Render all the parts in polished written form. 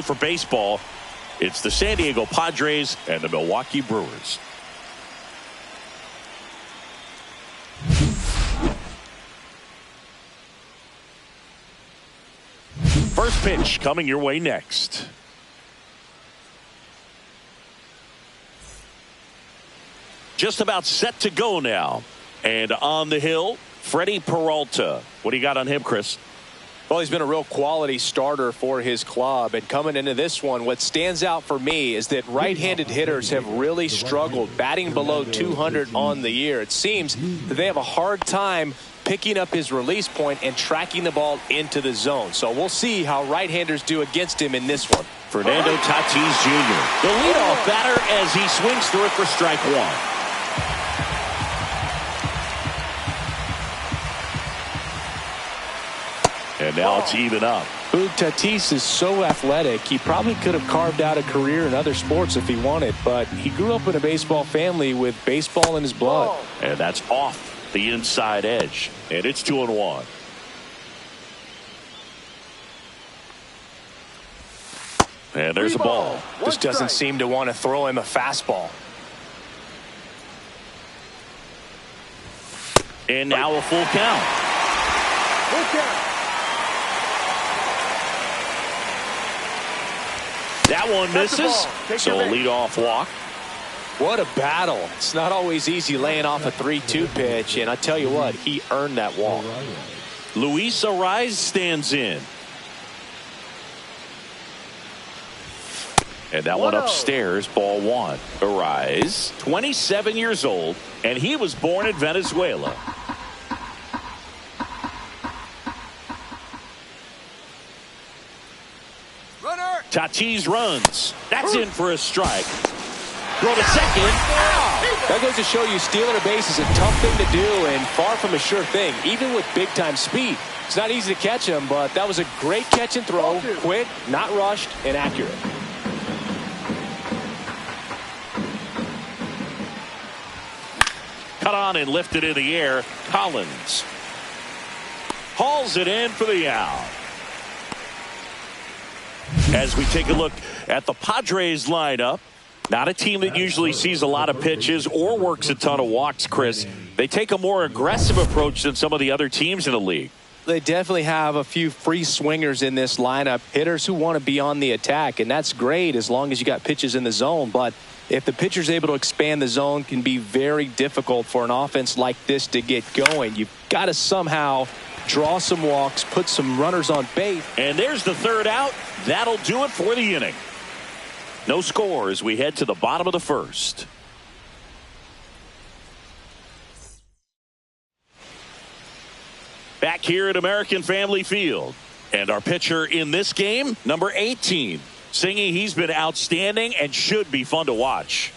For baseball, it's the San Diego Padres and the Milwaukee Brewers. First pitch coming your way next. Just about set to go now. And on the hill, Freddie Peralta. What do you got on him, Chris? Well, he's been a real quality starter for his club. And coming into this one, what stands out for me is that right-handed hitters have really struggled, batting below 200 on the year. It seems that they have a hard time picking up his release point and tracking the ball into the zone. So we'll see how right-handers do against him in this one. Fernando Tatis Jr., the leadoff batter as he swings through it for strike one. And now it's even up. Tatis is so athletic, he probably could have carved out a career in other sports if he wanted, but he grew up in a baseball family with baseball in his blood. And that's off the inside edge. And it's 2-1. And there's a ball. Just doesn't seem to want to throw him a fastball. And now a full count. Full count. That one misses, so a leadoff walk. What a battle. It's not always easy laying off a 3-2 pitch, and I tell you what, he earned that walk. Luis Arraez stands in. And that one upstairs, ball one. Arraez, 27 years old, and he was born in Venezuela. Tatis runs. That's in for a strike. Throw to second. That goes to show you stealing a base is a tough thing to do and far from a sure thing, even with big-time speed. It's not easy to catch him, but that was a great catch and throw. Quick, not rushed, and accurate. Cut on and lifted in the air. Collins hauls it in for the out. As we take a look at the Padres lineup, not a team that usually sees a lot of pitches or works a ton of walks, Chris. They take a more aggressive approach than some of the other teams in the league. They definitely have a few free swingers in this lineup, hitters who want to be on the attack, and that's great as long as you got pitches in the zone. But if the pitcher's able to expand the zone, it can be very difficult for an offense like this to get going. You've got to somehow draw some walks, put some runners on base. And there's the third out. That'll do it for the inning. No score as we head to the bottom of the first. Back here at American Family Field. And our pitcher in this game, number 18. Singing, he's been outstanding and should be fun to watch.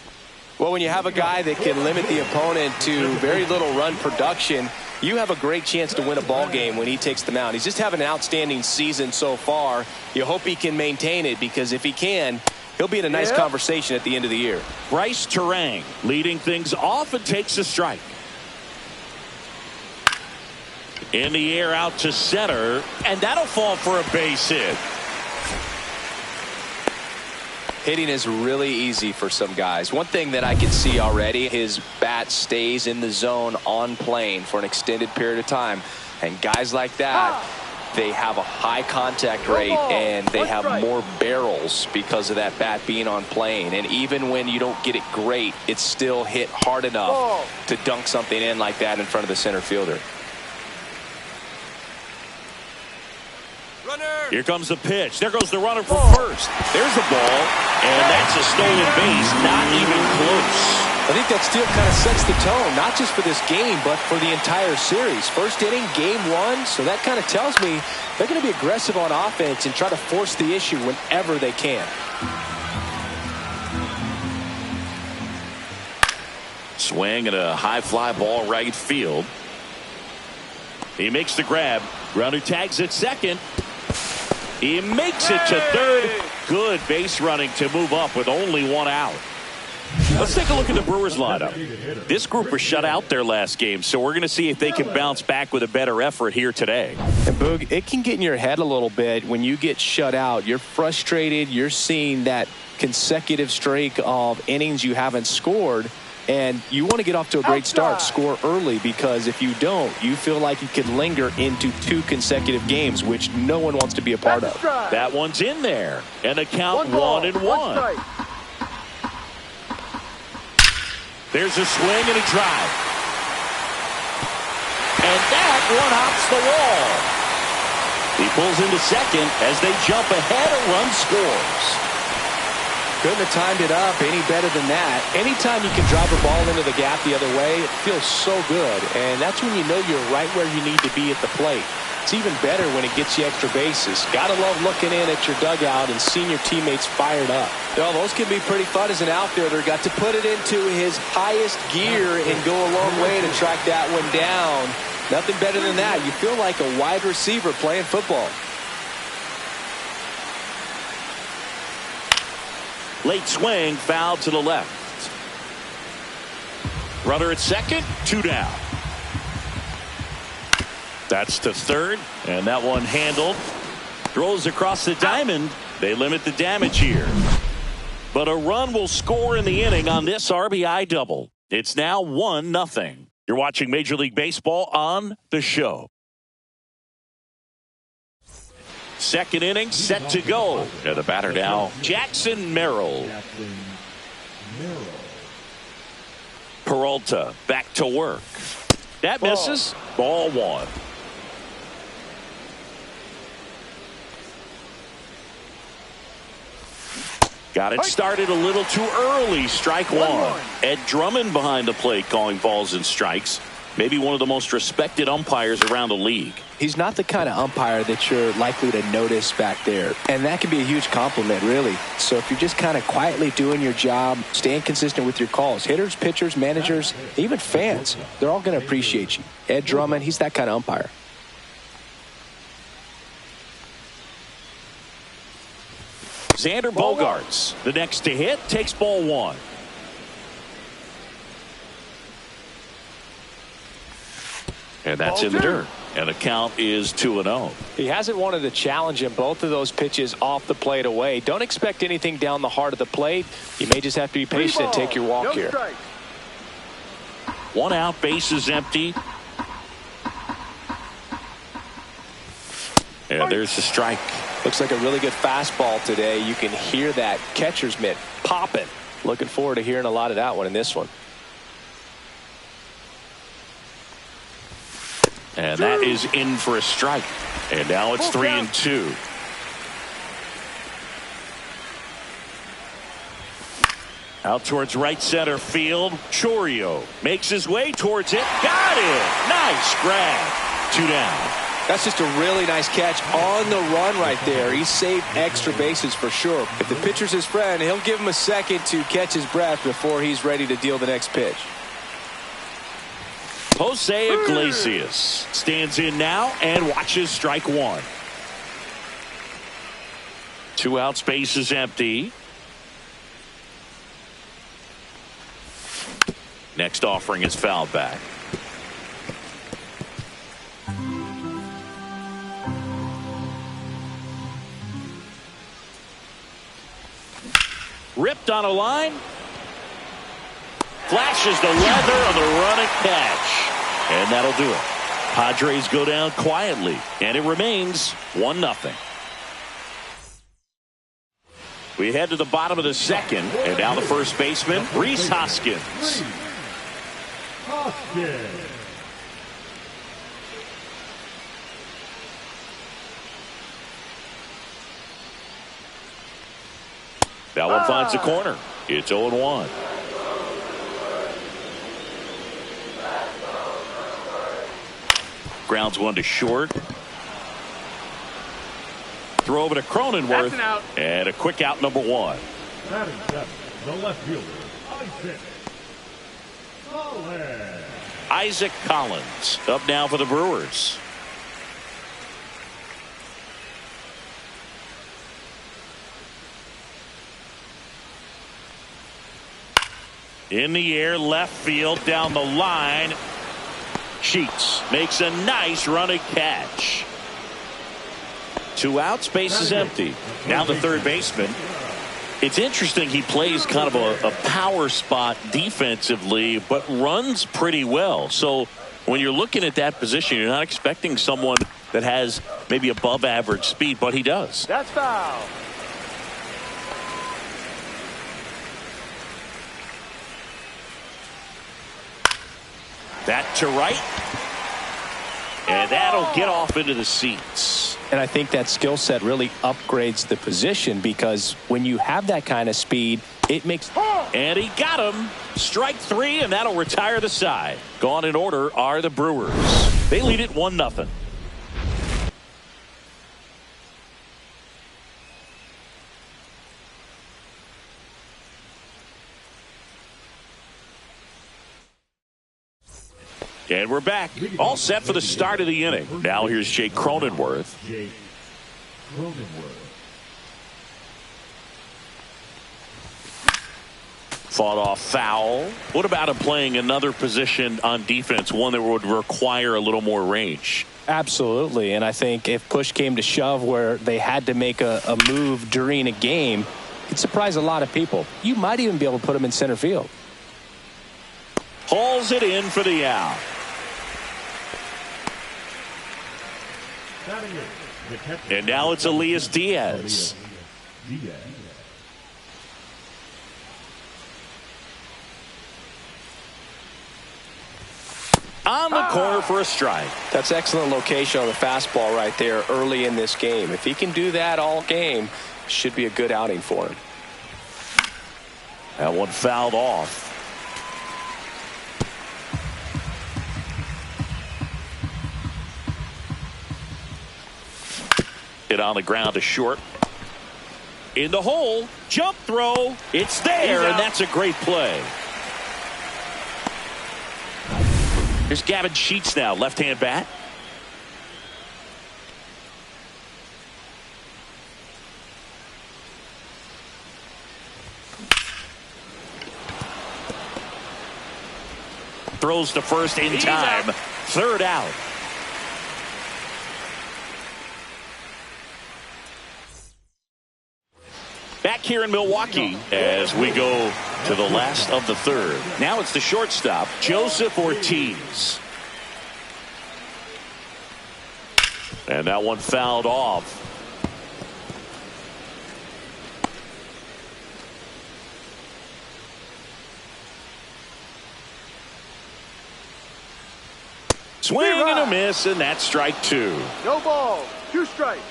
Well, when you have a guy that can limit the opponent to very little run production, you have a great chance to win a ball game when he takes the mound. He's just having an outstanding season so far. You hope he can maintain it, because if he can, he'll be in a nice conversation at the end of the year. Bryce Terang leading things off and takes a strike. In the air out to center, and that'll fall for a base hit. Hitting is really easy for some guys. One thing that I can see already, his bat stays in the zone on plane for an extended period of time. And guys like that, they have a high contact rate and they have more barrels because of that bat being on plane. And even when you don't get it great, it's still hit hard enough to dunk something in like that in front of the center fielder. Here comes the pitch. There goes the runner for first. There's the ball, and that's a stolen base. Not even close. I think that still kind of sets the tone, not just for this game, but for the entire series. First inning, game one, so that kind of tells me they're going to be aggressive on offense and try to force the issue whenever they can. Swing and a high fly ball right field. He makes the grab. Runner tags at second. He makes it to third. Good base running to move up with only one out. Let's take a look at the Brewers lineup. This group was shut out their last game, so we're going to see if they can bounce back with a better effort here today. And Boog, it can get in your head a little bit when you get shut out. You're frustrated. You're seeing that consecutive streak of innings you haven't scored, and you want to get off to a great start, score early, because if you don't, you feel like you could linger into 2 consecutive games, which no one wants to be a part of. That one's in there, and the count 1-1. There's a swing and a drive. And that one hops the wall. He pulls into second as they jump ahead. A run scores. Couldn't have timed it up any better than that. Anytime you can drive a ball into the gap the other way, it feels so good. And that's when you know you're right where you need to be at the plate. It's even better when it gets you extra bases. Gotta love looking in at your dugout and seeing your teammates fired up. Well, those can be pretty fun as an outfielder. Got to put it into his highest gear and go a long way to track that one down. Nothing better than that. You feel like a wide receiver playing football. Late swing, foul to the left. Runner at second, 2 down. That's to third, and that one handled. Throws across the diamond. They limit the damage here. But a run will score in the inning on this RBI double. It's now 1-0. You're watching Major League Baseball on The Show. Second inning set to go. And the batter now, Jackson Merrill. Peralta back to work. That misses. Ball 1. Got it started a little too early. Strike 1. Ed Drummond behind the plate calling balls and strikes. Maybe one of the most respected umpires around the league. He's not the kind of umpire that you're likely to notice back there. And that can be a huge compliment, really. So if you're just kind of quietly doing your job, staying consistent with your calls, hitters, pitchers, managers, even fans, they're all going to appreciate you. Ed Drummond, he's that kind of umpire. Xander Bogaerts, the next to hit, takes ball 1. And that's in the dirt. And the count is 2-0. He hasn't wanted to challenge him both of those pitches off the plate away. Don't expect anything down the heart of the plate. You may just have to be patient and take your walk here. 1 out, bases empty. And there's the strike. Looks like a really good fastball today. You can hear that catcher's mitt popping. Looking forward to hearing a lot of that one in this one. And that is in for a strike. And now it's 3-2. Out towards right center field. Chourio makes his way towards it. Got it. Nice grab. 2 down. That's just a really nice catch on the run right there. He saved extra bases for sure. If the pitcher's his friend, he'll give him a second to catch his breath before he's ready to deal the next pitch. Jose Iglesias stands in now and watches strike 1. 2 outs, base is empty. Next offering is fouled back. Ripped on a line. Flashes the leather on the running catch. And that'll do it. Padres go down quietly. And it remains 1-0. We head to the bottom of the second. And now the first baseman, Rhys Hoskins. That one finds the corner. It's 0-1. Grounds one to short. Throw over to Cronenworth. And a quick out, number 1. Batting seven, the left fielder, Isaac Collins up now for the Brewers. In the air, left field, down the line. Sheets makes a nice running catch. 2 outs, base is empty. Now the third baseman. It's interesting, he plays kind of a power spot defensively, but runs pretty well. So when you're looking at that position, you're not expecting someone that has maybe above average speed, but he does. That's foul. That to right. And that'll get off into the seats. And I think that skill set really upgrades the position, because when you have that kind of speed, it makes. And he got him. Strike 3, and that'll retire the side. Gone in order are the Brewers. They lead it 1-0. And we're back. All set for the start of the inning. Now here's Jake Cronenworth. Fought off foul. What about him playing another position on defense, one that would require a little more range? Absolutely. And I think if push came to shove where they had to make a move during a game, it'd surprise a lot of people. You might even be able to put him in center field. Hauls it in for the out. And now it's Elias Diaz. On the corner for a strike. That's excellent location on the fastball right there early in this game. If he can do that all game, should be a good outing for him. That one fouled off. Hit on the ground to short. In the hole. Jump throw. It's there, and that's a great play. Here's Gavin Sheets now, left-hand bat. Throws to first in time. Third out. Back here in Milwaukee as we go to the last of the third. Now it's the shortstop, Joseph Ortiz. And that one fouled off. Swing and a miss, and that's strike 2. No ball. 2 strikes.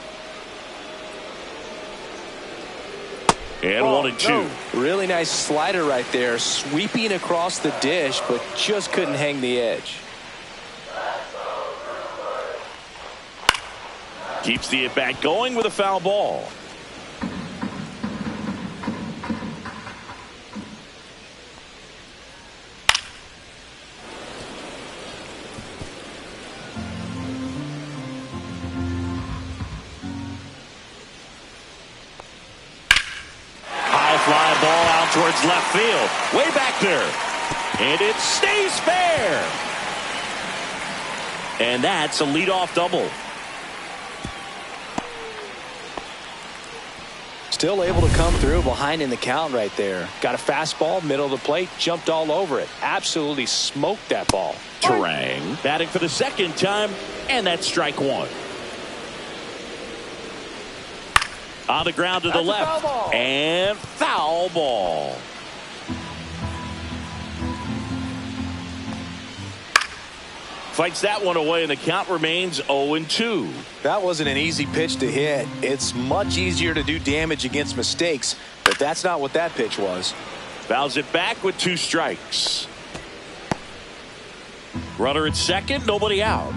And 1-2. No. Really nice slider right there, sweeping across the dish, but just couldn't hang the edge. Keeps the at-bat going with a foul ball. Fly ball out towards left field. Way back there. And it stays fair. And that's a leadoff double. Still able to come through behind in the count right there. Got a fastball, middle of the plate, jumped all over it. Absolutely smoked that ball. Terang batting for the second time, and that's strike 1. On the ground to the left. And foul ball. Fights that one away, and the count remains 0-2. That wasn't an easy pitch to hit. It's much easier to do damage against mistakes, but that's not what that pitch was. Fouls it back with 2 strikes. Runner at second, nobody out.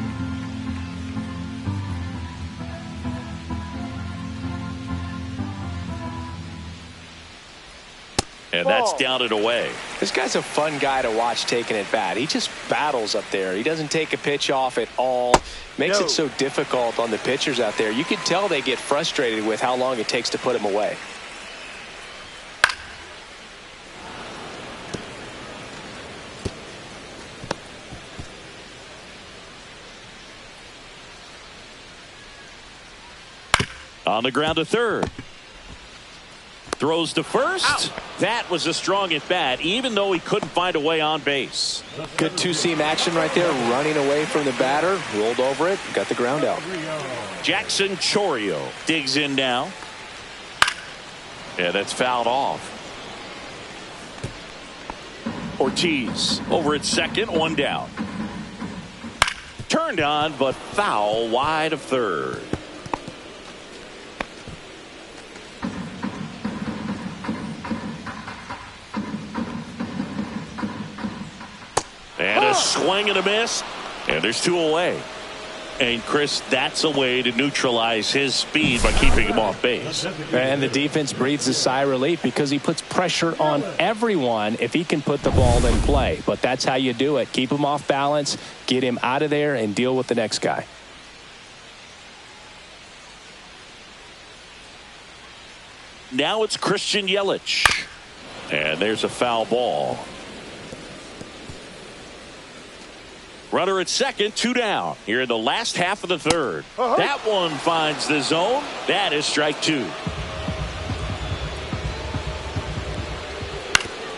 And that's down and away. This guy's a fun guy to watch taking at bat. He just battles up there. He doesn't take a pitch off at all. Makes it so difficult on the pitchers out there. You can tell they get frustrated with how long it takes to put him away. On the ground to third. Throws to first. Out. That was a strong at bat, even though he couldn't find a way on base. Good two-seam action right there, running away from the batter, rolled over it, got the ground out. Jackson Chourio digs in now. Yeah, that's fouled off. Ortiz over at second, one down. Turned on, but foul wide of third. And a swing and a miss. And there's two away. And Chris, that's a way to neutralize his speed by keeping him off base. And the defense breathes a sigh of relief because he puts pressure on everyone if he can put the ball in play. But that's how you do it. Keep him off balance, get him out of there, and deal with the next guy. Now it's Christian Yelich. And there's a foul ball. Runner at second, two down. Here in the last half of the third. That one finds the zone. That is strike two.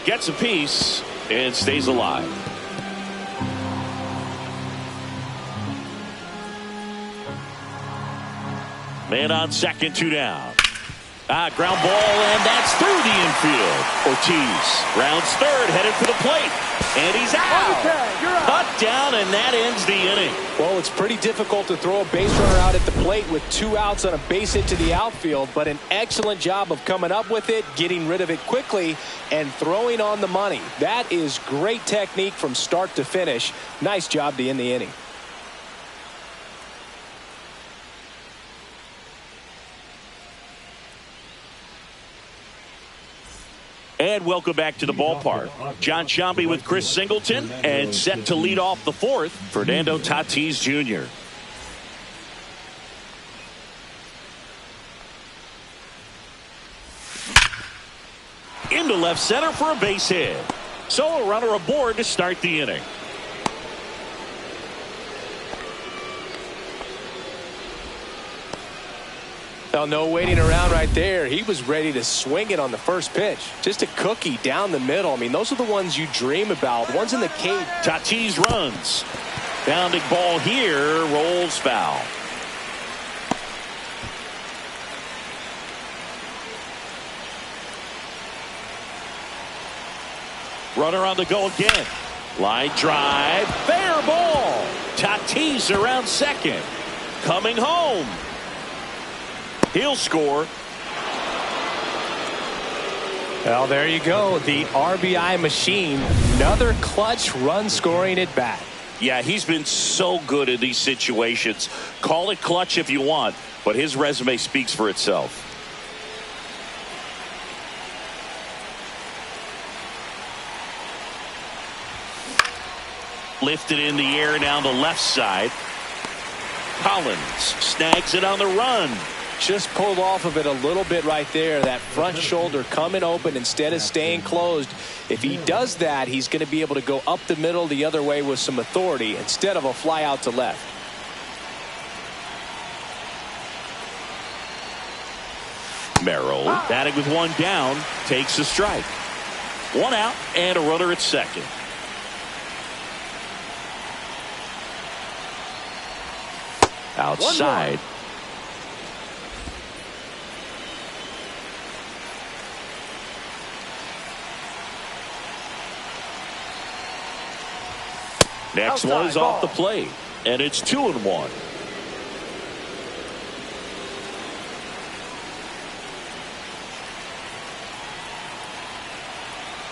Gets a piece and stays alive. Man on second, two down. Ground ball, and that's through the infield. Ortiz rounds third, headed for the plate. And he's out. Cut down, and that ends the inning. Well, it's pretty difficult to throw a base runner out at the plate with two outs on a base hit to the outfield, but an excellent job of coming up with it, getting rid of it quickly, and throwing on the money. That is great technique from start to finish. Nice job to end the inning. And welcome back to the ballpark. John Sciambi with Chris Singleton, and set to lead off the fourth, Fernando Tatis Jr. Into left center for a base hit. So a runner aboard to start the inning. Well, no waiting around right there. He was ready to swing it on the first pitch. Just a cookie down the middle. I mean, those are the ones you dream about. Ones in the cage. Tatis runs. Bounding ball here. Rolls foul. Runner on the go again. Line drive. Fair ball. Tatis around second. Coming home. He'll score. Well, there you go. The RBI machine. Another clutch run scoring at bat. Yeah, he's been so good in these situations. Call it clutch if you want, but his resume speaks for itself. Lifted in the air down the left side. Collins snags it on the run. Just pulled off of it a little bit right there. That front shoulder coming open instead of staying closed. If he does that, he's going to be able to go up the middle the other way with some authority instead of a fly out to left. Merrill batting with one down, takes a strike. One out and a runner at second. Outside. Next one is off the plate, and it's 2-1.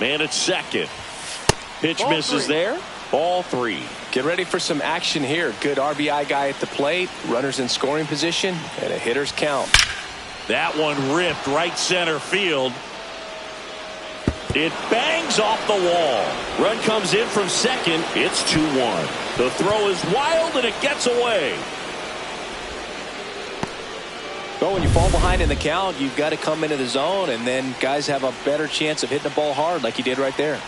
Man at second. Pitch misses there. Ball three. Get ready for some action here. Good RBI guy at the plate. Runners in scoring position and a hitter's count. That one ripped right center field. It bangs off the wall. Run comes in from second. It's 2-1. The throw is wild and it gets away. Well, when you fall behind in the count, you've got to come into the zone, and then guys have a better chance of hitting the ball hard like he did right there.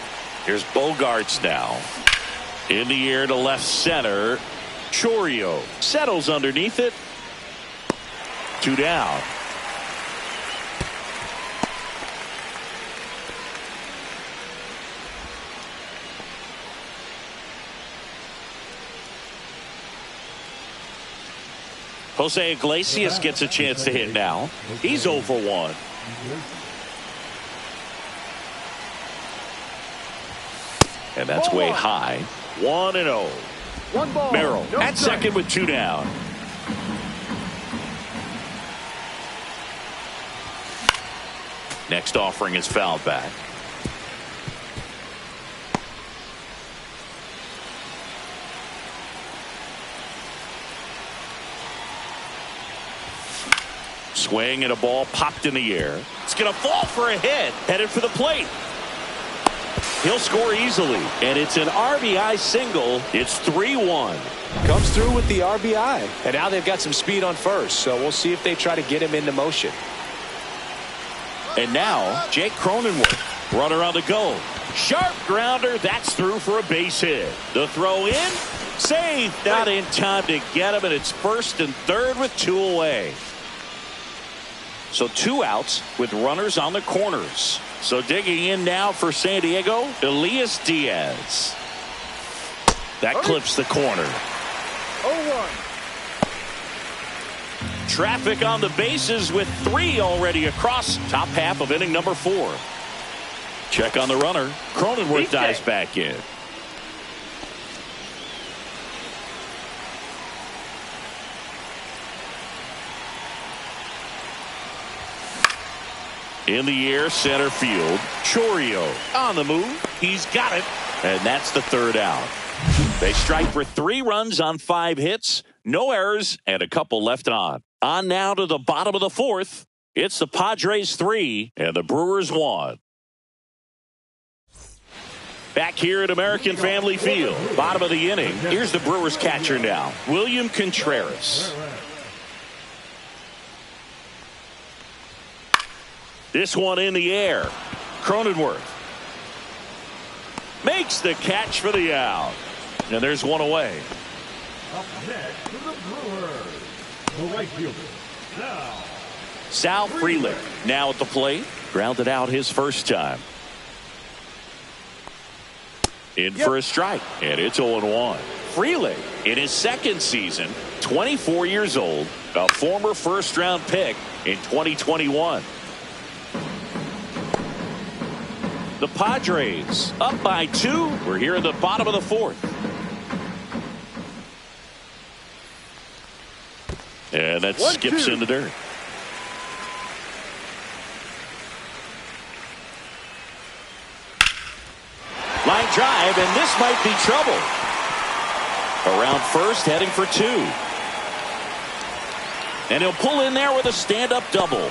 Here's Bogarts now. In the air to left center. Chourio settles underneath it. Two down. Jose Iglesias gets a chance to hit now. He's 0 for 1. And that's way high. 1-0. 1 ball. Merrill No at strike. second with 2 down. Next offering is fouled back. Swing and a ball popped in the air. It's going to fall for a hit. Headed for the plate. He'll score easily. And it's an RBI single. It's 3-1. Comes through with the RBI. And now they've got some speed on first. So we'll see if they try to get him into motion. And now, Jake Cronenworth. Runner on the go. Sharp grounder. That's through for a base hit. The throw in. Save. Not in time to get him. And it's first and third with 2 away. So 2 outs with runners on the corners. So digging in now for San Diego, Elias Diaz. That clips the corner. 0-1. Traffic on the bases with 3 already across top half of inning number 4. Check on the runner. Cronenworth dives back in. In the air, center field. Chourio on the move. He's got it. And that's the 3rd out. They strike for 3 runs on 5 hits. No errors and a couple left on. On now to the bottom of the 4th. It's the Padres 3 and the Brewers 1. Back here at American Family Field. Bottom of the inning. Here's the Brewers catcher now. William Contreras. This one in the air. Cronenworth makes the catch for the out. And there's 1 away. Up next for the Brewers, the right fielder, Sal Frelick now at the plate. Grounded out his first time. In for a strike. And it's 0-1. Frelick in his 2nd season, 24 years old, a former first-round pick in 2021. The Padres up by 2. We're here at the bottom of the 4th. And that skips in the dirt. Line drive, and this might be trouble. Around first, heading for 2. And he'll pull in there with a stand-up double.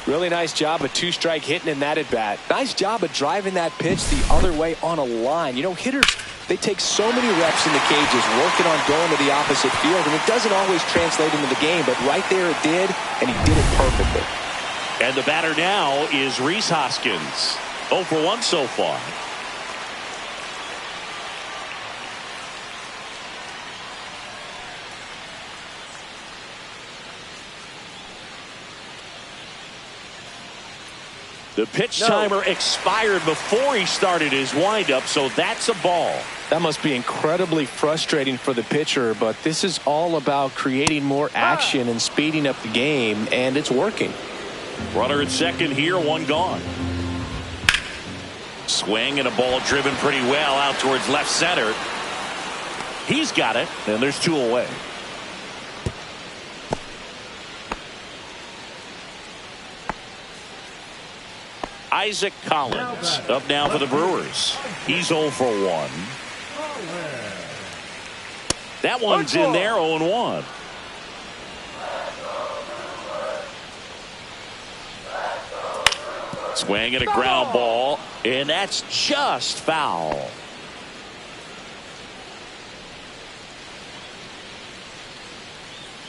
Really nice job of 2-strike hitting in that at bat. Nice job of driving that pitch the other way on a line. You know, hitters, they take so many reps in the cages working on going to the opposite field, and it doesn't always translate into the game, but right there it did, and he did it perfectly. And the batter now is Rhys Hoskins. 0 for 1 so far. The pitch timer expired before he started his windup, so that's a ball. That must be incredibly frustrating for the pitcher, but this is all about creating more action and speeding up the game, and it's working. Runner at second here, 1 gone. Swing and a ball driven pretty well out towards left center. He's got it, and there's 2 away. Isaac Collins up now for the Brewers. He's 0 for 1. That one's in there, 0-1. Swing and a ground ball, and that's just foul.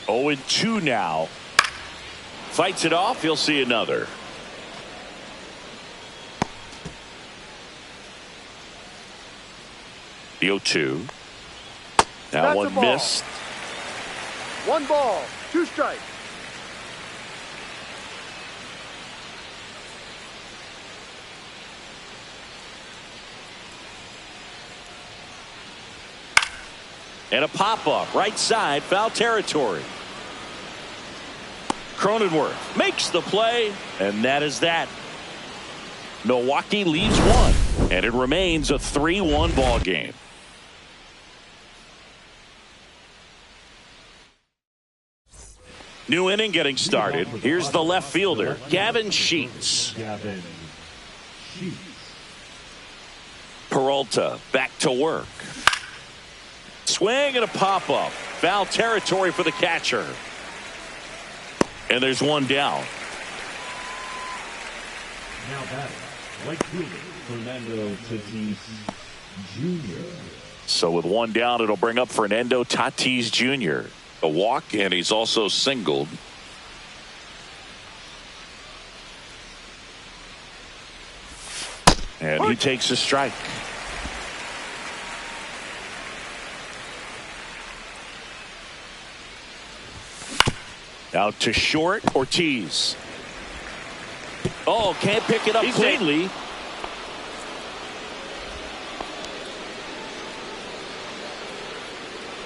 Oh, and 2 now. Fights it off. He'll see another. The 0-2. Now one missed. 1 ball, 2 strikes. And a pop-up right side, foul territory. Cronenworth makes the play, and that is that. Milwaukee leads one, and it remains a 3-1 ball game. New inning getting started. Here's the left fielder, Gavin Sheets. Peralta back to work. Swing and a pop-up. Foul territory for the catcher. And there's one down. Now batting, right fielder, Fernando Tatis Jr. So with one down, it'll bring up Fernando Tatis Jr. A walk, and he's also singled. And he takes a strike. Out to short, Ortiz. Oh, can't pick it up cleanly.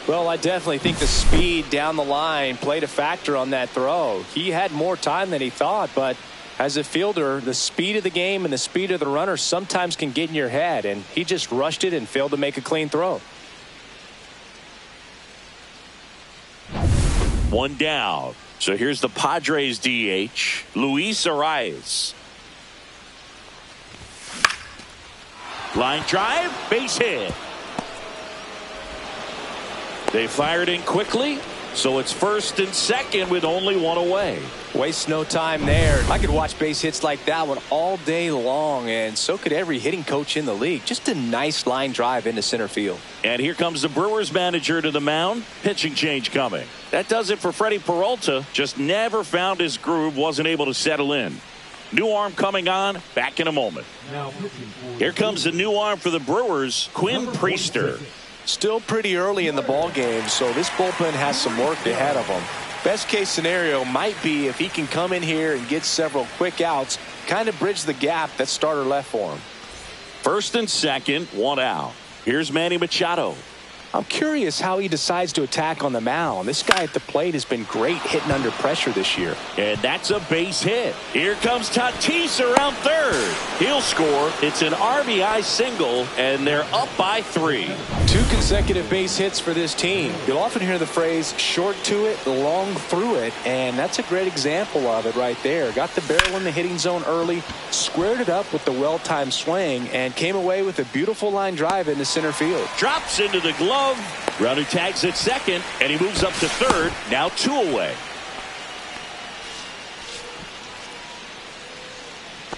Well, I definitely think the speed down the line played a factor on that throw. He had more time than he thought, but as a fielder, the speed of the game and the speed of the runner sometimes can get in your head, and he just rushed it and failed to make a clean throw. One down. So here's the Padres DH, Luis Arias. Line drive, base hit. They fired in quickly, so it's first and second with only one away. Waste no time there. I could watch base hits like that one all day long, and so could every hitting coach in the league. Just a nice line drive into center field. And here comes the Brewers manager to the mound. Pitching change coming. That does it for Freddie Peralta. Just never found his groove, wasn't able to settle in. New arm coming on, back in a moment. Here comes the new arm for the Brewers, Quinn Priester. Still pretty early in the ball game, so this bullpen has some work ahead of them. Best case scenario might be if he can come in here and get several quick outs, kind of bridge the gap that starter left for him. First and second, one out. Here's Manny Machado. I'm curious how he decides to attack on the mound. This guy at the plate has been great hitting under pressure this year. And that's a base hit. Here comes Tatis around third. He'll score. It's an RBI single, and they're up by 3. 2 consecutive base hits for this team. You'll often hear the phrase short to it, long through it, and that's a great example of it right there. Got the barrel in the hitting zone early, squared it up with the well-timed swing, and came away with a beautiful line drive into center field. Drops into the glove. Runner tags at second, and he moves up to third. Now 2 away.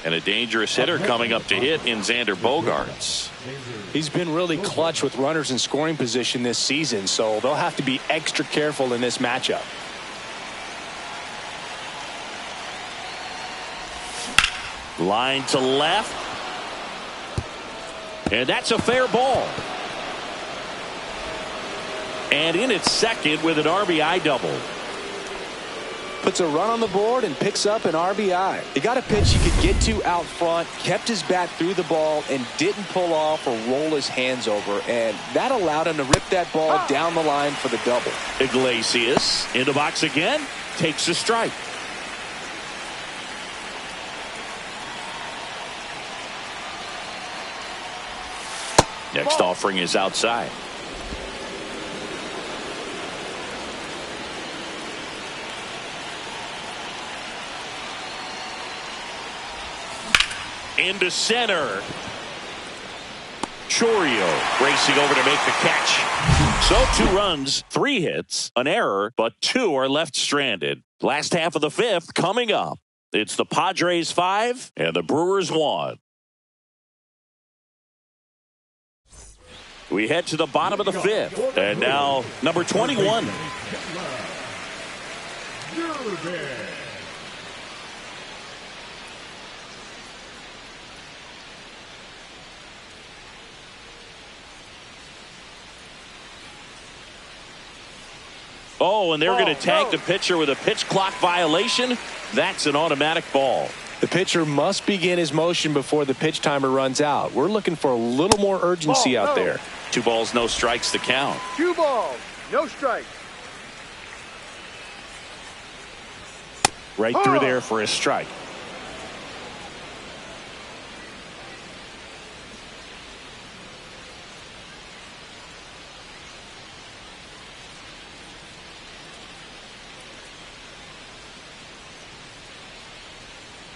And a dangerous hitter coming up to hit in Xander Bogaerts. He's been really clutch with runners in scoring position this season, so they'll have to be extra careful in this matchup. Line to left. And that's a fair ball. And in at second with an RBI double. Puts a run on the board and picks up an RBI. He got a pitch he could get to out front, kept his bat through the ball, and didn't pull off or roll his hands over. And that allowed him to rip that ball down the line for the double. Iglesias in the box again. Takes a strike. Next offering is outside. Into center. Chorio racing over to make the catch. So 2 runs, 3 hits, an error, but 2 are left stranded. Last half of the 5th coming up. It's the Padres 5 and the Brewers 1. We head to the bottom of the 5th. And now number 21. Oh, and they're going to tag the pitcher with a pitch clock violation. That's an automatic ball. The pitcher must begin his motion before the pitch timer runs out. We're looking for a little more urgency out there. 2 balls, no strikes to count. 2 balls, no strikes. Right through there for a strike.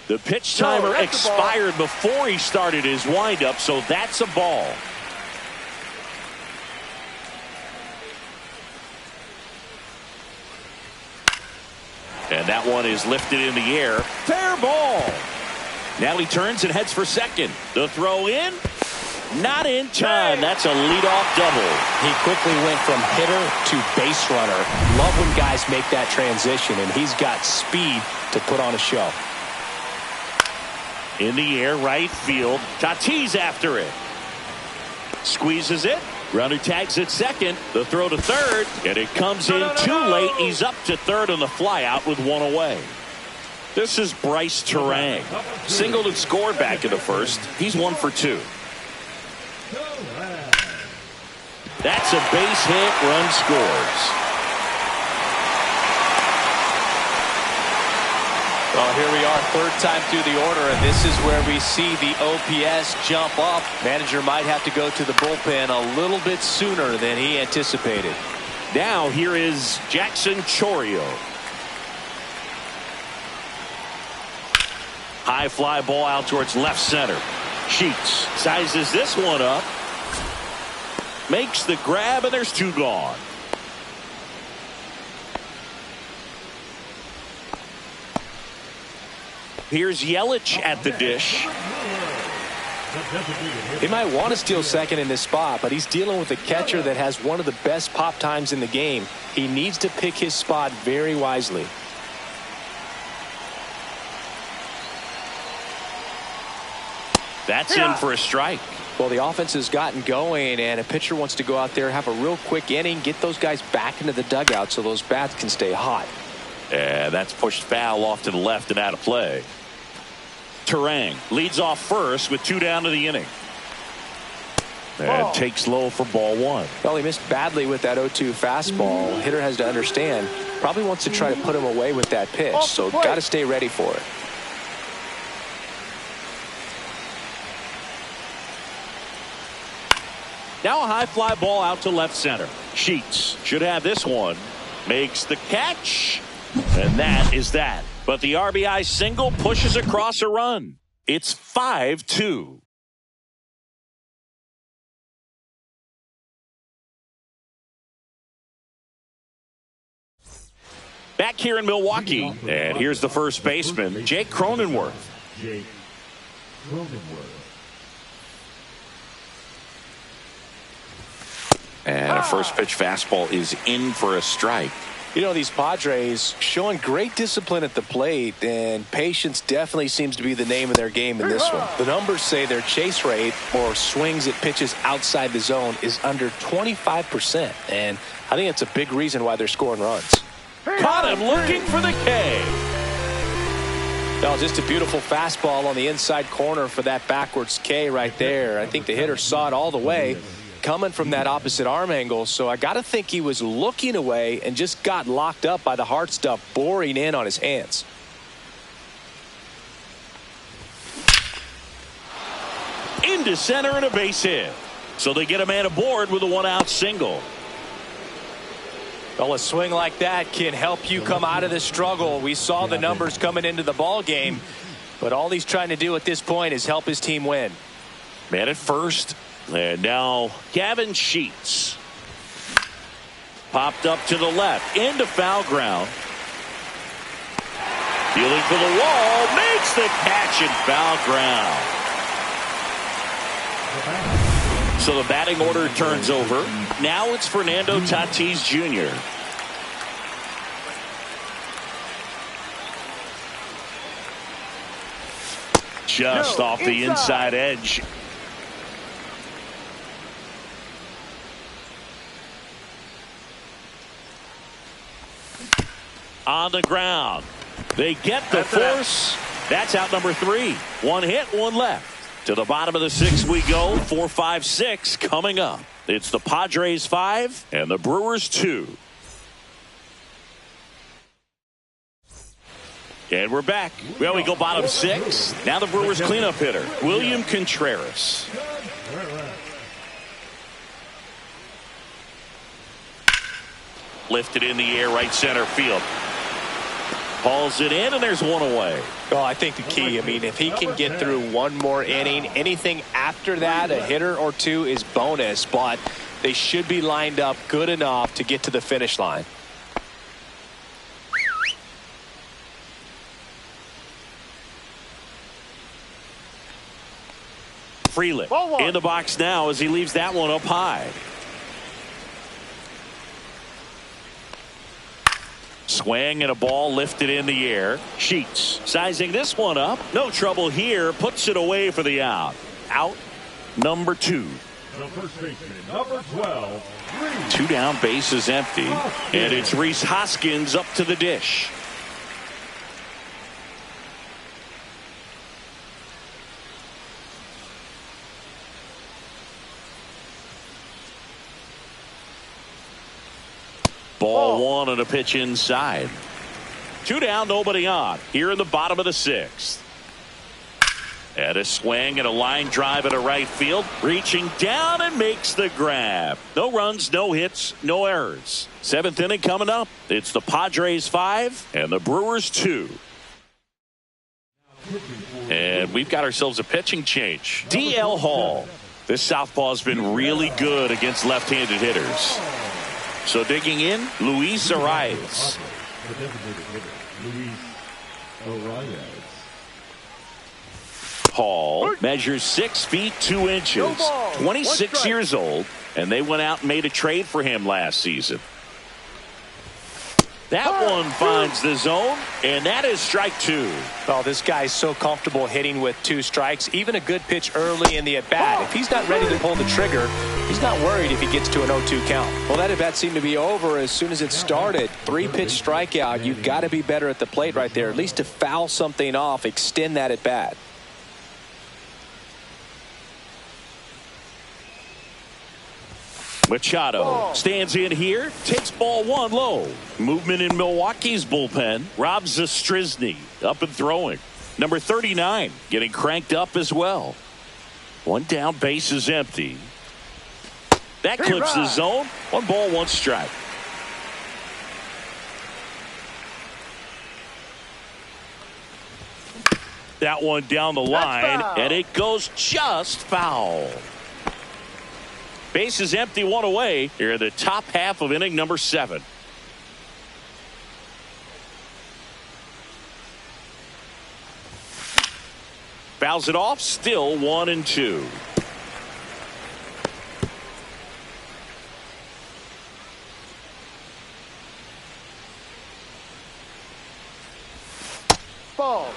The pitch timer expired before he started his windup, so that's a ball. And that one is lifted in the air. Fair ball. Now he turns and heads for second. The throw in. Not in time. That's a leadoff double. He quickly went from hitter to base runner. Love when guys make that transition, and he's got speed to put on a show. In the air, right field. Tatis after it. Squeezes it. Runner tags at second. The throw to third. And it comes in too late. He's up to third on the fly out with 1 away. This is Bryce Terang. Singled and scored back in the first. He's 1 for 2. That's a base hit. Run scores. Well, here we are, 3rd time through the order, and this is where we see the OPS jump up. Manager might have to go to the bullpen a little bit sooner than he anticipated. Now here is Jackson Chourio. High fly ball out towards left center. Sheets sizes this one up. Makes the grab, and there's 2 gone. Here's Yelich at the dish. He might want to steal second in this spot, but he's dealing with a catcher that has one of the best pop times in the game. He needs to pick his spot very wisely. That's in for a strike. Well, the offense has gotten going, and a pitcher wants to go out there, have a real quick inning, get those guys back into the dugout so those bats can stay hot. And that's pushed foul off to the left and out of play. Terang leads off first with 2 down to the inning. And takes low for ball 1. Well, he missed badly with that 0-2 fastball. Hitter has to understand, probably wants to try to put him away with that pitch, so got to stay ready for it. Now a high fly ball out to left center. Sheets should have this one. Makes the catch. And that is that. But the RBI single pushes across a run. It's 5-2. Back here in Milwaukee. And here's the first baseman, Jake Cronenworth. Jake Cronenworth. And a first pitch fastball is in for a strike. You know, these Padres showing great discipline at the plate, and patience definitely seems to be the name of their game in this one. The numbers say their chase rate, or swings at pitches outside the zone, is under 25%, and I think it's a big reason why they're scoring runs. Caught him looking for the K. Well, just a beautiful fastball on the inside corner for that backwards K right there. I think the hitter saw it all the way, coming from that opposite arm angle, so I got to think he was looking away and just got locked up by the hard stuff boring in on his hands. Into center and a base hit. So they get a man aboard with a 1-out single. Well, a swing like that can help you come out of the struggle. We saw the numbers coming into the ball game, but all he's trying to do at this point is help his team win. Man at first. And now Gavin Sheets. Popped up to the left. Into foul ground. Dealing for the wall. Makes the catch in foul ground. So the batting order turns over. Now it's Fernando Tatis Jr. Just off the inside edge. On the ground. They get the force, That's out number 3. 1 hit, 1 left. To the bottom of the 6th we go. 4, 5, 6 coming up. It's the Padres 5 and the Brewers 2. And we're back. Well, we go bottom 6. Now the Brewers cleanup hitter, William Contreras. Lifted in the air, right center field. Hauls it in, and there's 1 away. Well, I think the key, if he can get through 1 more inning, anything after that, a hitter or 2 is bonus, but they should be lined up good enough to get to the finish line. Freeland in the box now as he leaves that one up high. Swing and a ball lifted in the air. Sheets sizing this one up. No trouble here. Puts it away for the out. Out number 2. The first baseman, number 12. 2 down, bases empty. And it's Rhys Hoskins up to the dish. Ball 1 and a pitch inside. 2 down, nobody on. Here in the bottom of the 6th. And a swing and a line drive into right field. Reaching down and makes the grab. No runs, no hits, no errors. 7th inning coming up. It's the Padres 5 and the Brewers 2. And we've got ourselves a pitching change. D.L. Hall. This southpaw's been really good against left-handed hitters. So digging in, Luis Arias. Hall measures 6 feet 2 inches, 26 years old, and they went out and made a trade for him last season. That one finds the zone, and that is strike 2. Oh, this guy's so comfortable hitting with 2 strikes. Even a good pitch early in the at-bat. If he's not ready to pull the trigger, he's not worried if he gets to an 0-2 count. Well, that at-bat seemed to be over as soon as it started. 3-pitch strikeout. You've got to be better at the plate right there, at least to foul something off, extend that at-bat. Machado stands in here, takes ball 1 low. Movement in Milwaukee's bullpen. Rob Zastryzny up and throwing. Number 39 getting cranked up as well. 1 down, base is empty. That clips the zone. 1 ball, 1 strike. That one down the line, and it goes just foul. Base is empty, 1 away here in the top half of inning number 7. Fouls it off, still 1-2. Ball.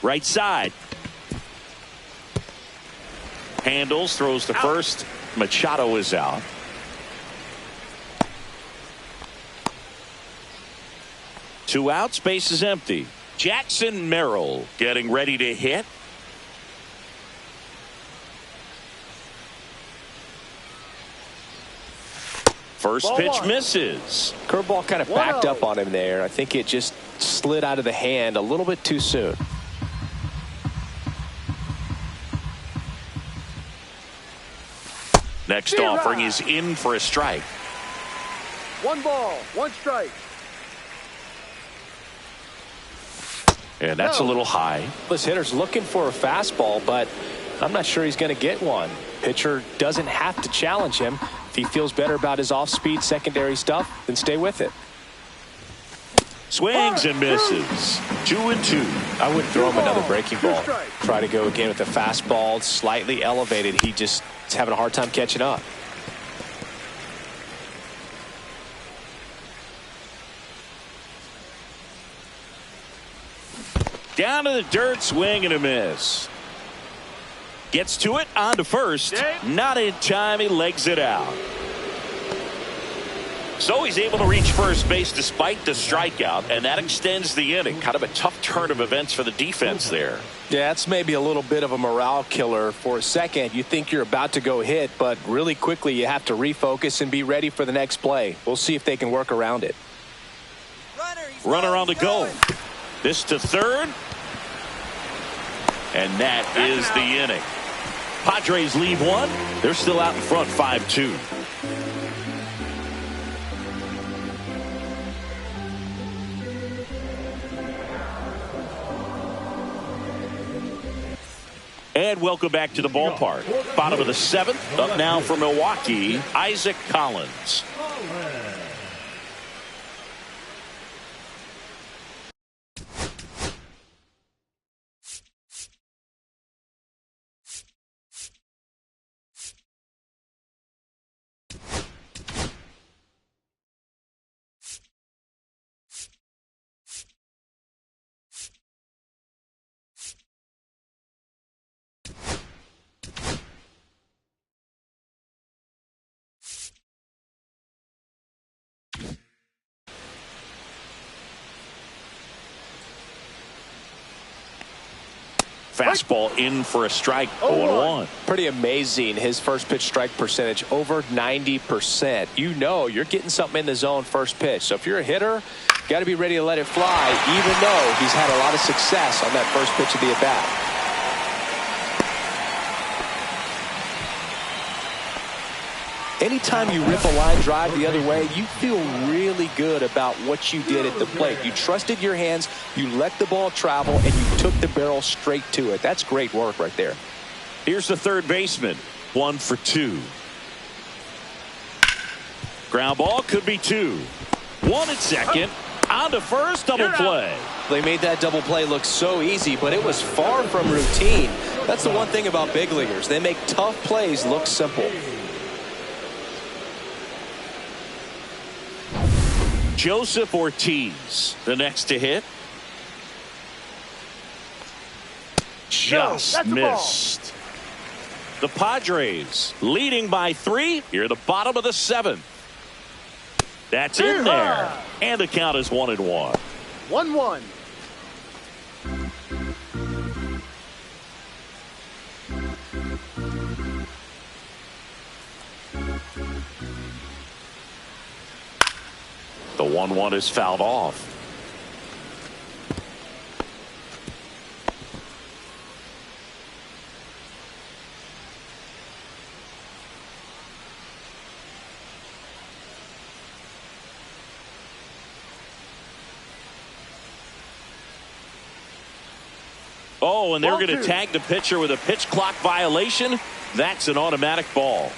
Right side. Handles, throws to first. Machado is out. Two outs, base is empty. Jackson Merrill getting ready to hit. First pitch misses. Curveball kind of backed up on him there. I think it just slid out of the hand a little bit too soon. Next offering is in for a strike. 1 ball, 1 strike. And that's a little high. This hitter's looking for a fastball, but I'm not sure he's going to get one. Pitcher doesn't have to challenge him. If he feels better about his off-speed secondary stuff, then stay with it. Swings and misses. 2-2. I wouldn't throw him another breaking ball. Try to go again with a fastball, slightly elevated. He just is having a hard time catching up. Down to the dirt, swing and a miss. Gets to it, on to first. Not in time, he legs it out. So he's able to reach first base despite the strikeout, and that extends the inning. Kind of a tough turn of events for the defense there. Yeah, it's maybe a little bit of a morale killer for a second. You think you're about to go hit, but really quickly you have to refocus and be ready for the next play. We'll see if they can work around it. Runner on the go. This to third. And that is the inning. Padres lead one. They're still out in front 5-2. And welcome back to the ballpark. Bottom of the seventh. Up now for Milwaukee, Isaac Collins. Fastball in for a strike. 0-1. Pretty amazing. His first pitch strike percentage over 90%. You know you're getting something in the zone first pitch. So if you're a hitter, got to be ready to let it fly, even though he's had a lot of success on that first pitch of the at-bat. Anytime you rip a line drive the other way, you feel really good about what you did at the plate. You trusted your hands, you let the ball travel, and you took the barrel straight to it. That's great work right there. Here's the third baseman. 1 for 2. Ground ball could be 2. 1 at second. On to first. Double play. They made that double play look so easy, but it was far from routine. That's the one thing about big leaguers. They make tough plays look simple. Joseph Ortiz, the next to hit. Just missed. The Padres leading by 3 here at the bottom of the 7th. That's in there. And the count is 1-1. 1-1. The 1-1 is fouled off. Oh, and they're going to tag the pitcher with a pitch clock violation. That's an automatic ball.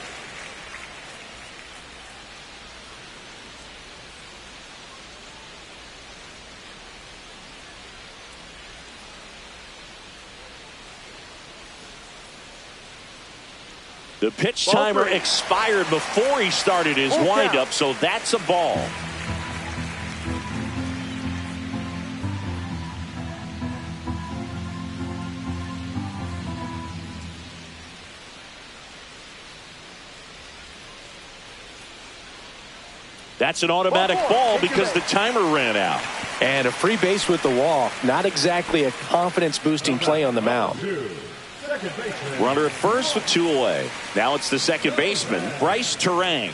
The pitch timer expired before he started his windup, so that's a ball. That's an automatic ball because the timer ran out. And a free base with the walk. Not exactly a confidence-boosting play on the mound. Runner at first with 2 away. Now it's the second baseman, Bryce Terang.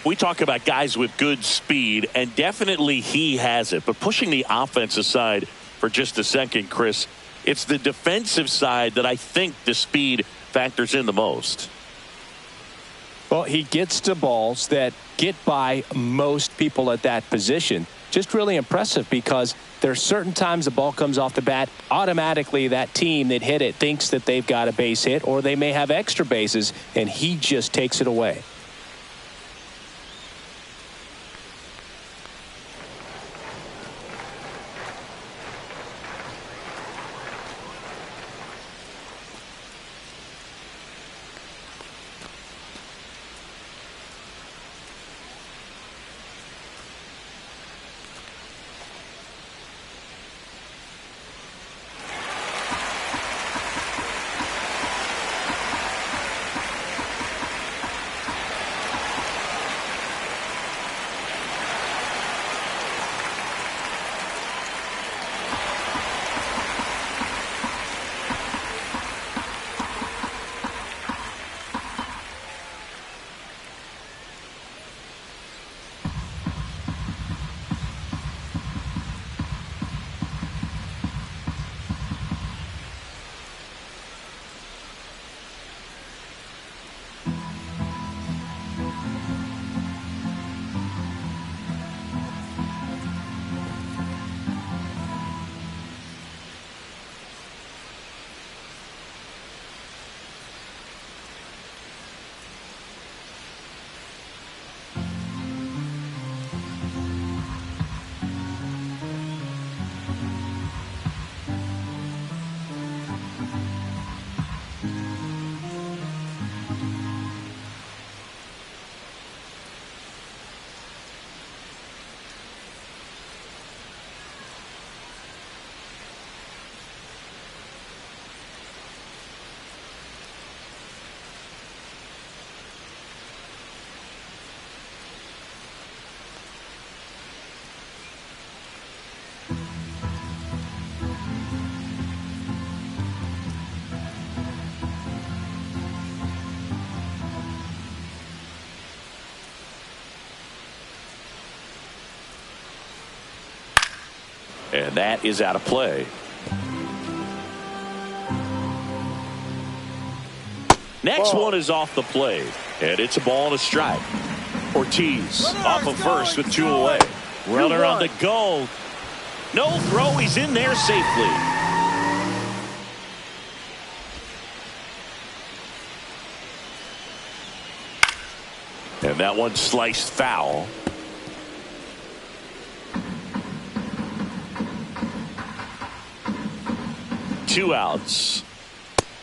We talk about guys with good speed, and definitely he has it. But pushing the offense aside for just a second, Chris, it's the defensive side that I think the speed factors in the most. Well, he gets to balls that get by most people at that position. Just really impressive because there are certain times the ball comes off the bat, automatically that team that hit it thinks that they've got a base hit or they may have extra bases, and he just takes it away. And that is out of play. Next one is off the plate. And it's a ball and a strike. Ortiz off of first with 2 away. Runner on the go. No throw. He's in there safely. And that one sliced foul. Two outs.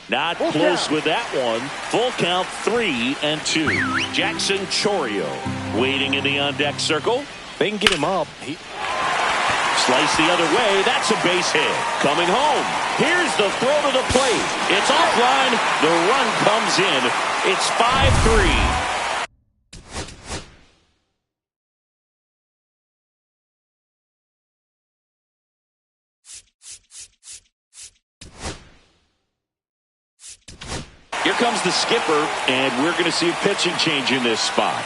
Not close with that one. Full count, 3-2. Jackson Chourio waiting in the on-deck circle. They can get him up. Slice the other way. That's a base hit. Coming home. Here's the throw to the plate. It's offline. The run comes in. It's 5-3. Here comes the skipper, and we're going to see a pitching change in this spot.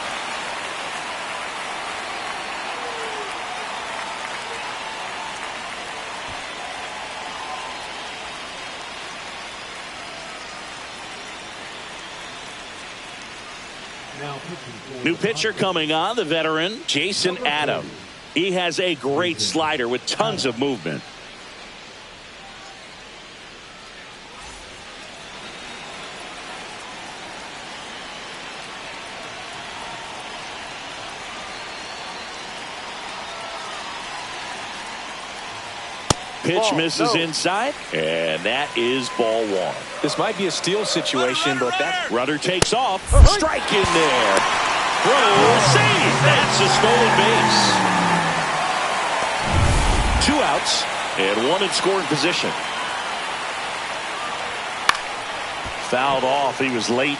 New pitcher coming on, the veteran, Jason Adam. He has a great slider with tons of movement. Pitch misses inside, and that is ball 1. This might be a steal situation, but that runner takes off. Strike in there. Throw, save. That's a stolen base. 2 outs and 1 in scoring position. Fouled off. He was late.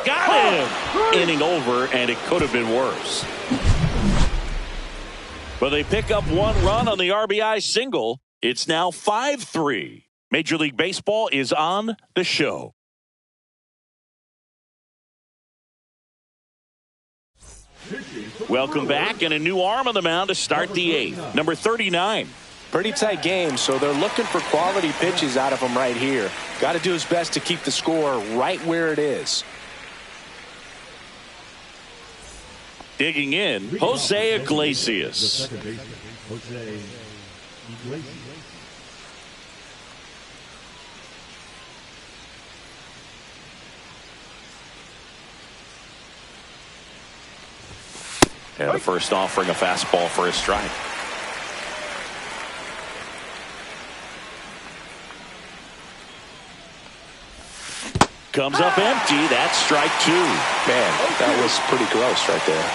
Got him. Inning over, and it could have been worse. But they pick up 1 run on the RBI single. It's now 5-3. Major League Baseball is on the show. Welcome back, and a new arm on the mound to start the 8th. Number 39. Pretty tight game, so they're looking for quality pitches out of him right here. Got to do his best to keep the score right where it is. Digging in, Jose Iglesias. And the first offering, a fastball for a strike. Comes up empty. That's strike 2. Man, that was pretty gross right there.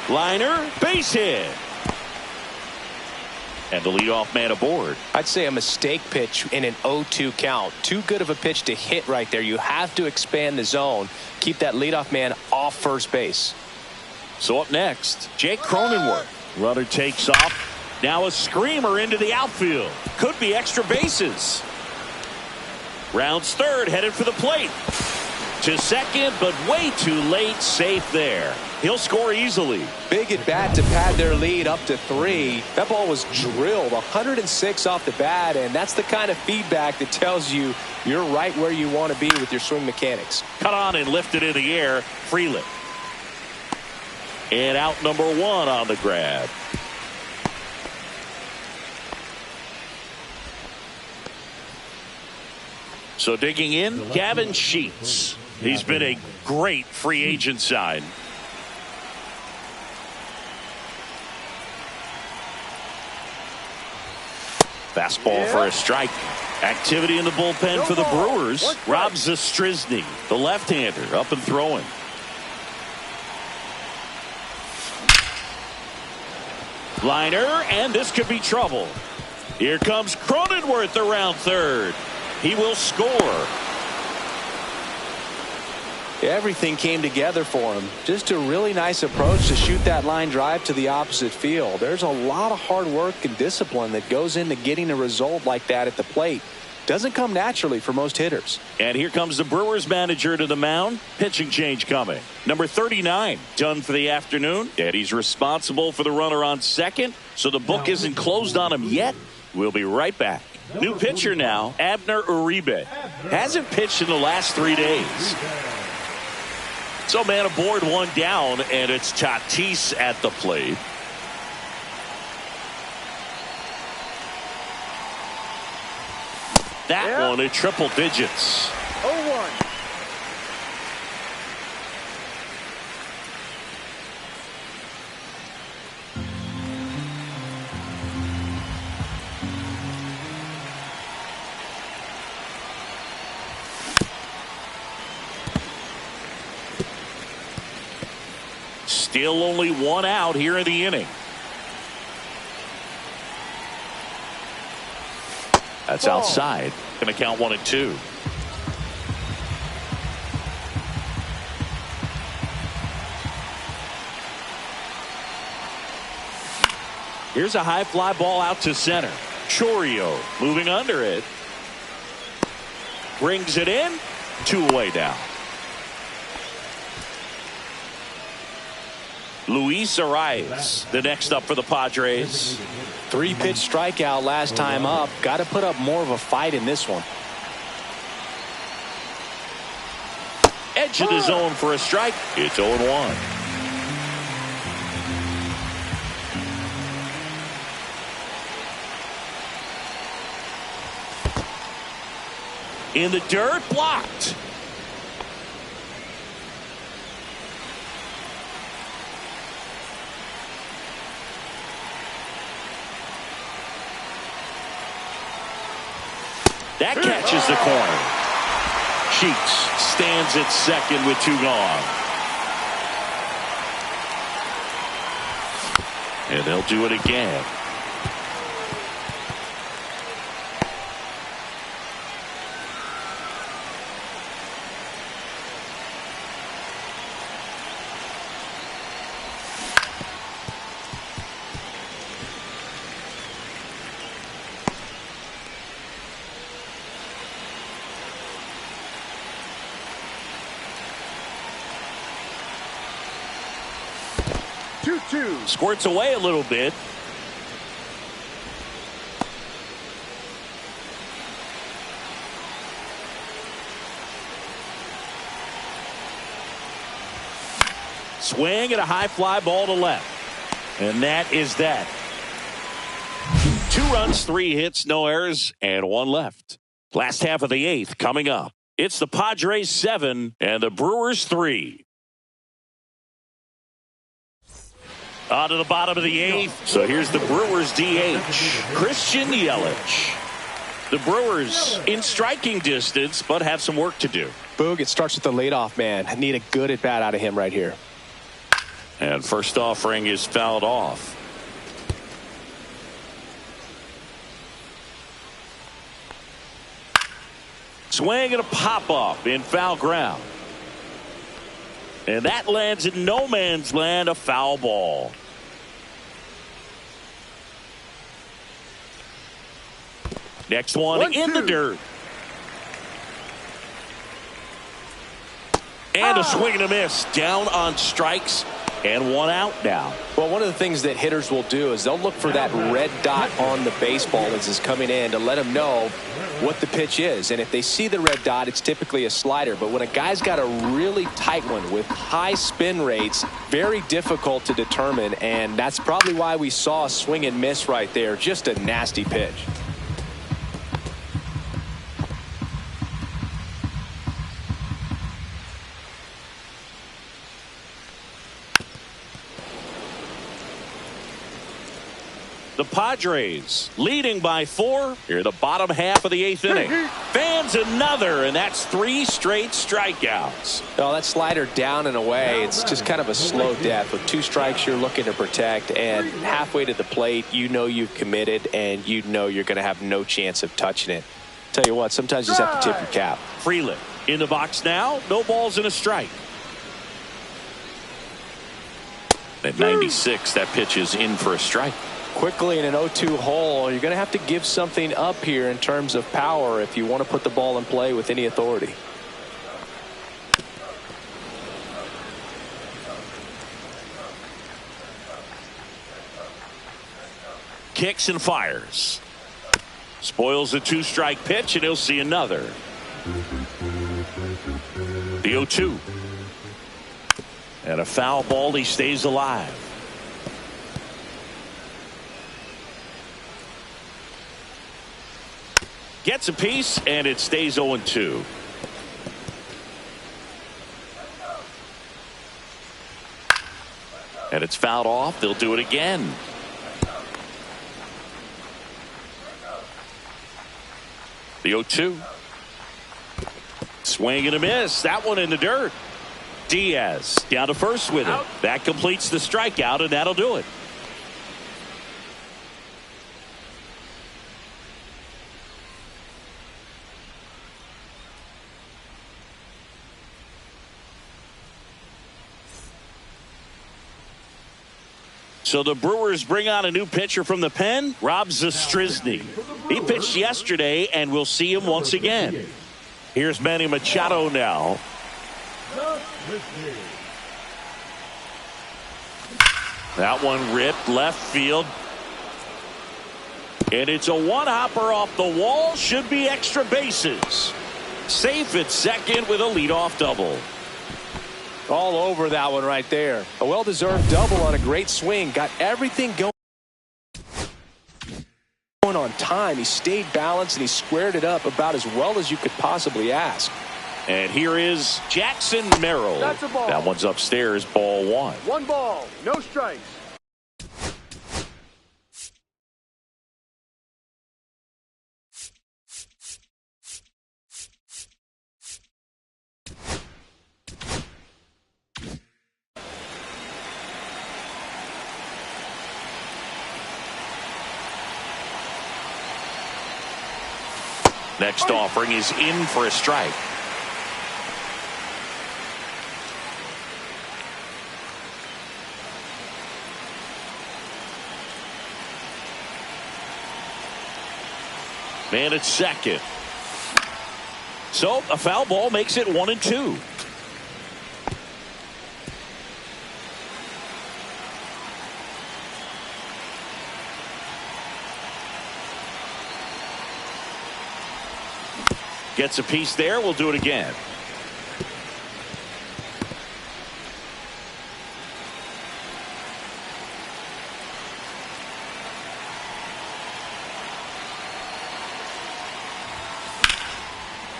Liner, base hit. And the leadoff man aboard. I'd say a mistake pitch in an 0-2 count. Too good of a pitch to hit right there. You have to expand the zone. Keep that leadoff man off first base. So up next, Jake Cronenworth. Runner takes off. Now a screamer into the outfield. Could be extra bases. Rounds third, headed for the plate. To second, but way too late. Safe there. He'll score easily. Big at bat to pad their lead up to 3. That ball was drilled 106 off the bat, and that's the kind of feedback that tells you you're right where you want to be with your swing mechanics. Cut on and lifted in the air. Freeland. And out number 1 on the grab. So digging in, Gavin Sheets. He's been a great free agent sign. Fastball for a strike. Activity in the bullpen for the Brewers. Rob Zastryzny, the left-hander, up and throwing. Liner, and this could be trouble. Here comes Cronenworth around third. He will score. Everything came together for him. Just a really nice approach to shoot that line drive to the opposite field. There's a lot of hard work and discipline that goes into getting a result like that at the plate. doesn't come naturally for most hitters. And here comes the Brewers manager to the mound. Pitching change coming. Number 39 done for the afternoon. And he's responsible for the runner on second. So the book isn't closed on him yet. We'll be right back. New pitcher now, Abner Uribe. Hasn't pitched in the last 3 days. So man aboard, one down, and it's Tatis at the plate. That one at triple digits. 0-1. Still only one out here in the inning. That's outside. Going to count 1-2. Here's a high fly ball out to center. Chorio moving under it. Brings it in. 2 away now. Luis Arias, the next up for the Padres. 3-pitch strikeout last time up. Got to put up more of a fight in this one. Edge of the zone for a strike. It's 0-1. In the dirt, blocked. That catches the corner. Sheets stands at second with 2 gone. And they'll do it again. Squirts away a little bit. Swing at a high fly ball to left. And that is that. 2 runs, 3 hits, no errors, and 1 left. Last half of the 8th coming up. It's the Padres 7 and the Brewers 3. On to the bottom of the 8th. So here's the Brewers DH, Christian Yelich. The Brewers in striking distance, but have some work to do. Boog, it starts with the leadoff man. I need a good at bat out of him right here. And first offering is fouled off. Swing and a pop up in foul ground. And that lands in no man's land, a foul ball. Next one in the dirt. And a swing and a miss. Down on strikes and 1 out now. Well, one of the things that hitters will do is they'll look for that red dot on the baseball as it's coming in to let them know what the pitch is. And if they see the red dot, it's typically a slider. But when a guy's got a really tight one with high spin rates, very difficult to determine. And that's probably why we saw a swing and miss right there. Just a nasty pitch. The Padres leading by 4 here in the bottom half of the 8th inning. Fans another, and that's 3 straight strikeouts. Well, that slider down and away, it's just kind of a slow death. With 2 strikes you're looking to protect, and halfway to the plate you know you've committed and you know you're going to have no chance of touching it. Tell you what, sometimes you just have to tip your cap. Freeland in the box now. No balls and a strike. At 96, that pitch is in for a strike. Quickly in an 0-2 hole, you're going to have to give something up here in terms of power if you want to put the ball in play with any authority. Kicks and fires. Spoils a 2-strike pitch, and he'll see another. The 0-2. And a foul ball. He stays alive. Gets a piece, and it stays 0-2. And it's fouled off. They'll do it again. The 0-2. Swing and a miss. That one in the dirt. Diaz down to first with it. That completes the strikeout, and that'll do it. So the Brewers bring on a new pitcher from the pen, Rob Zastryzny. He pitched yesterday, and we'll see him once again. Here's Manny Machado now. That one ripped left field. And it's a one-hopper off the wall. Should be extra bases. Safe at second with a leadoff double. All over that one right there. A well-deserved double on a great swing. Got everything going on time. He stayed balanced, and he squared it up about as well as you could possibly ask. And here is Jackson Merrill. That's a ball. That one's upstairs, ball 1. 1 ball, no strikes. Next offering is in for a strike. Man at second. So a foul ball makes it 1-2. Gets a piece there. We'll do it again.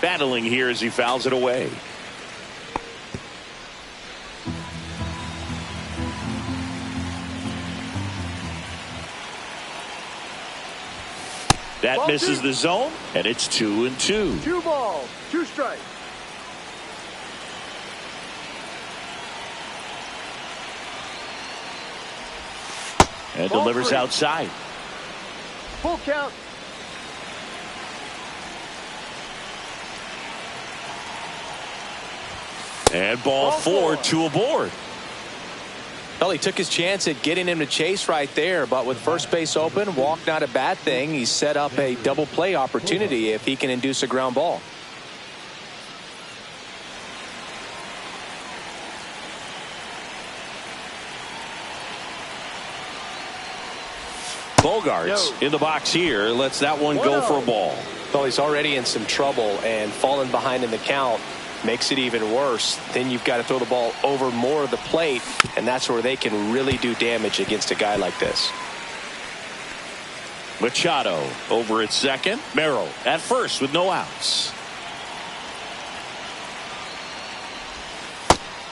Battling here as he fouls it away. That misses the zone, and it's 2-2. 2 balls, 2 strikes. And Ball delivers 3. outside. Full count. And ball 4, 2 aboard. Well, he took his chance at getting him to chase right there, but with first base open, walk not a bad thing. He set up a double play opportunity if he can induce a ground ball. Bogarts in the box here. Lets that one go for a ball. Well, he's already in some trouble, and falling behind in the count makes it even worse. Then you've got to throw the ball over more of the plate, and that's where they can really do damage against a guy like this. Machado over at second. Merrill at first with no outs.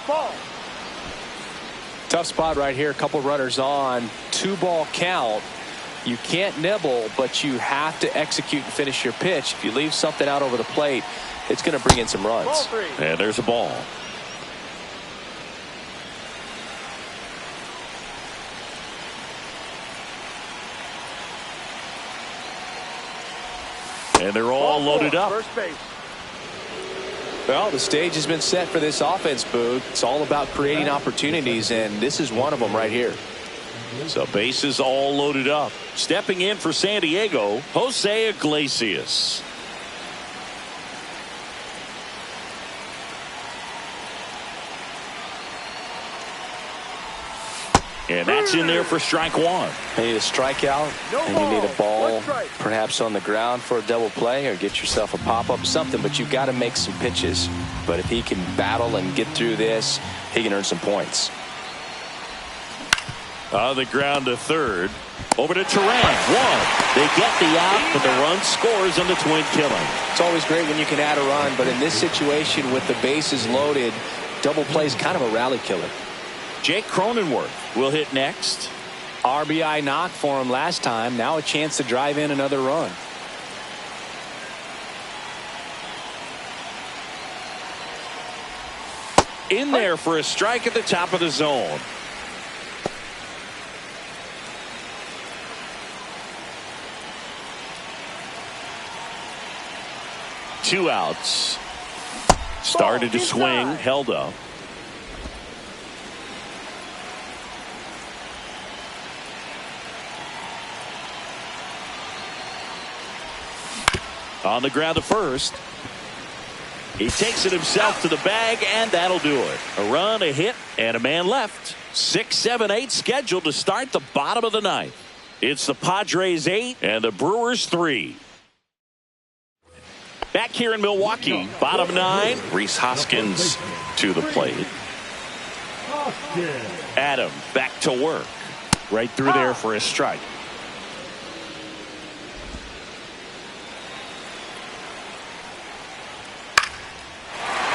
Ball. Tough spot right here. A couple runners on. 2-ball count. You can't nibble, but you have to execute and finish your pitch. If you leave something out over the plate, it's going to bring in some runs. Ball 3. And there's a ball. And they're all loaded up. First base. Well, the stage has been set for this offense, Boog. It's all about creating opportunities, and this is one of them right here. So bases all loaded up. Stepping in for San Diego, Jose Iglesias. And that's in there for strike one. You need a strikeout, and you need a ball perhaps on the ground for a double play, or get yourself a pop-up, something, but you've got to make some pitches. But if he can battle and get through this, he can earn some points. On the ground to third. Over to Turan. One. They get the out, but the run scores on the twin killing. It's always great when you can add a run, but in this situation with the bases loaded, double play is kind of a rally killer. Jake Cronenworth will hit next. RBI knock for him last time. Now a chance to drive in another run. In there for a strike at the top of the zone. Two outs. Started to swing, held up. On the ground to first. He takes it himself to the bag, and that'll do it. A run, a hit, and a man left. 6, 7, 8 scheduled to start the bottom of the ninth. It's the Padres 8 and the Brewers 3. Back here in Milwaukee, bottom 9. Rhys Hoskins to the plate. Adam back to work. Right through there for a strike.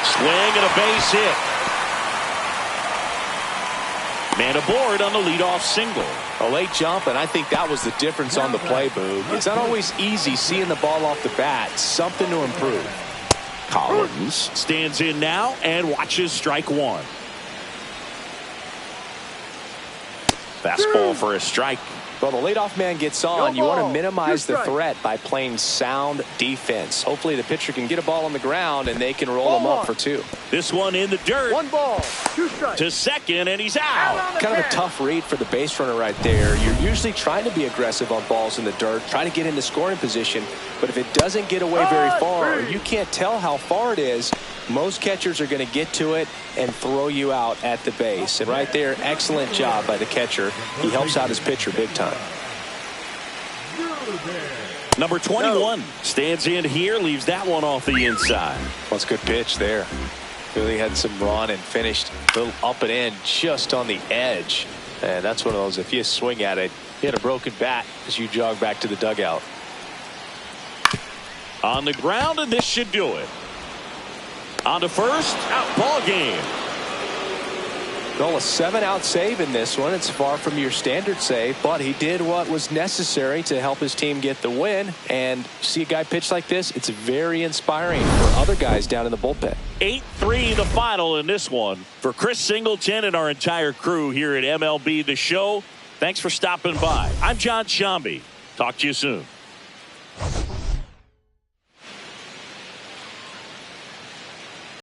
Swing and a base hit. Man aboard on the leadoff single. A late jump, and I think that was the difference on the play, Boog. It's not always easy seeing the ball off the bat. Something to improve. Collins stands in now and watches strike one. Fastball for a strike. Well, the leadoff man gets on. You want to minimize the threat by playing sound defense. Hopefully the pitcher can get a ball on the ground and they can roll him up for two. This one in the dirt. 1 ball, 2 strikes. To second, and he's out. Kind of a tough read for the base runner right there. You're usually trying to be aggressive on balls in the dirt, trying to get into scoring position. But if it doesn't get away very far, or you can't tell how far it is, most catchers are going to get to it and throw you out at the base. And right there, excellent job by the catcher. He helps out his pitcher big time. Number 21 stands in here, leaves that one off the inside. Well, it's a good pitch there. Really had some run and finished a little up and in just on the edge. And that's one of those, if you swing at it, hit a broken bat as you jog back to the dugout. On the ground, and this should do it. On to first, out, ball game. Well, a 7-out save in this one. It's far from your standard save, but he did what was necessary to help his team get the win. And see a guy pitch like this, it's very inspiring for other guys down in the bullpen. 8-3 the final in this one. For Chris Singleton and our entire crew here at MLB The Show, thanks for stopping by. I'm John Shambi. Talk to you soon.